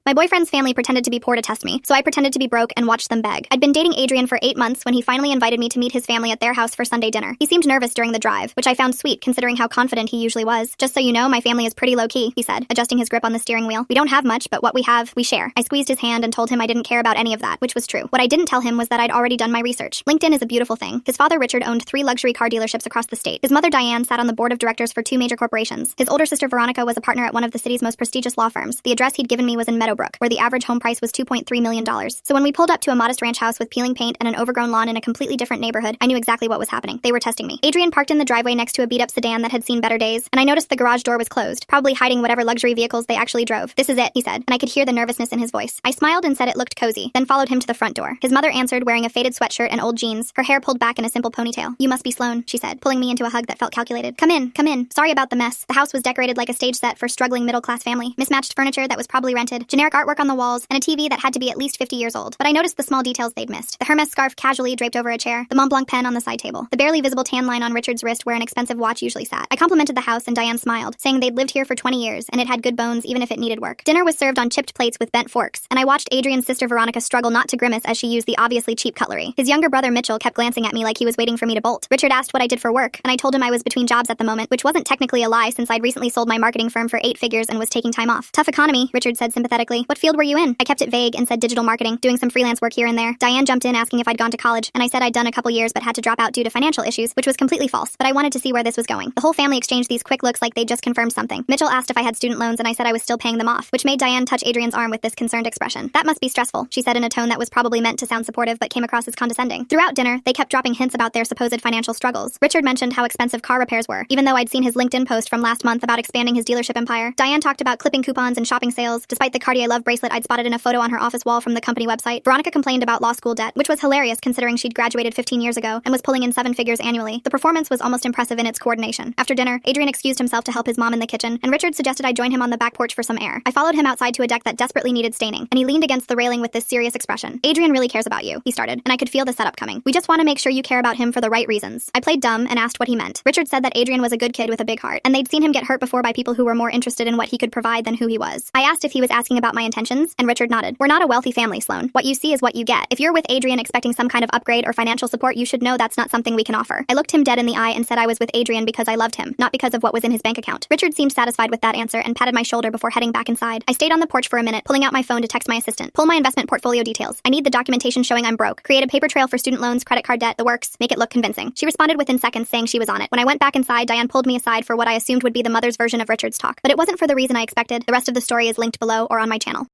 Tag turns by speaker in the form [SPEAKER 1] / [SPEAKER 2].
[SPEAKER 1] My boyfriend's family pretended to be poor to test me, so I pretended to be broke and watched them beg. I'd been dating Adrian for 8 months when he finally invited me to meet his family at their house for Sunday dinner. He seemed nervous during the drive, which I found sweet considering how confident he usually was. Just so you know, my family is pretty low-key, he said, adjusting his grip on the steering wheel. We don't have much, but what we have, we share. I squeezed his hand and told him I didn't care about any of that, which was true. What I didn't tell him was that I'd already done my research. LinkedIn is a beautiful thing. His father Richard owned 3 luxury car dealerships across the state. His mother Diane sat on the board of directors for 2 major corporations. His older sister Veronica was a partner at one of the city's most prestigious law firms. The address he'd given me was in Meadowbrook, where the average home price was $2.3 million. So when we pulled up to a modest ranch house with peeling paint and an overgrown lawn in a completely different neighborhood, I knew exactly what was happening. They were testing me. Adrian parked in the driveway next to a beat-up sedan that had seen better days, and I noticed the garage door was closed, probably hiding whatever luxury vehicles they actually drove. This is it, he said, and I could hear the nervousness in his voice. I smiled and said it looked cozy, then followed him to the front door. His mother answered wearing a faded sweatshirt and old jeans, her hair pulled back in a simple ponytail. You must be Sloan, she said, pulling me into a hug that felt calculated. Come in, come in. Sorry about the mess. The house was decorated like a stage set for a struggling middle-class family. Mismatched furniture that was probably rented, generic artwork on the walls, and a TV that had to be at least 50 years old. But I noticed the small details they'd missed. The Hermes scarf casually draped over a chair, the Montblanc pen on the side table, the barely visible tan line on Richard's wrist where an expensive watch usually sat. I complimented the house and Diane smiled, saying they'd lived here for 20 years and it had good bones even if it needed work. Dinner was served on chipped plates with bent forks, and I watched Adrian's sister Veronica struggle not to grimace as she used the obviously cheap cutlery. His younger brother Mitchell kept glancing at me like he was waiting for me to bolt. Richard asked what I did for work, and I told him I was between jobs at the moment, which wasn't technically a lie since I'd recently sold my marketing firm for 8 figures and was taking time off. Tough economy, Richard said sympathetically. What field were you in? I kept it vague and said digital marketing, doing some freelance work here and there. Diane jumped in asking if I'd gone to college, and I said I'd done a couple years but had to drop out due to financial issues, which was completely false, but I wanted to see where this was going. The whole family exchanged these quick looks like they'd just confirmed something. Mitchell asked if I had student loans and I said I was still paying them off, which made Diane touch Adrian's arm with this concerned expression. That must be stressful, she said in a tone that was probably meant to sound supportive but came across as condescending. Throughout dinner, they kept dropping hints about their supposed financial struggles. Richard mentioned how expensive car repairs were, even though I'd seen his LinkedIn post from last month about expanding his dealership empire. Diane talked about clipping coupons and shopping sales, despite the Cartier Love bracelet I'd spotted in a photo on her office wall from the company website. Veronica complained about law school debt, which was hilarious considering she'd graduated 15 years ago and was pulling in 7 figures annually. The performance was almost impressive in its coordination. After dinner, Adrian excused himself to help his mom in the kitchen, and Richard suggested I join him on the back porch for some air. I followed him outside to a deck that desperately needed staining, and he leaned against the railing with this serious expression. Adrian really cares about you, he started, and I could feel the setup coming. We just want to make sure you care about him for the right reasons. I played dumb and asked what he meant. Richard said that Adrian was a good kid with a big heart, and they'd seen him get hurt before by people who were more interested in what he could provide than who he was. I asked if he was asking about my intentions, and Richard nodded. We're not a wealthy family, Sloan. What you see is what you get. If you're with Adrian expecting some kind of upgrade or financial support, you should know that's not something we can offer. I looked him dead in the eye and said I was with Adrian because I loved him, not because of what was in his bank account. Richard seemed satisfied with that answer and patted my shoulder before heading back inside. I stayed on the porch for a minute, pulling out my phone to text my assistant. Pull my investment portfolio details. I need the documentation showing I'm broke. Create a paper trail for student loans, credit card debt, the works. Make it look convincing. She responded within seconds saying she was on it. When I went back inside, Diane pulled me aside for what I assumed would be the mother's version of Richard's talk. But it wasn't for the reason I expected. The rest of the story is linked below or on my channel.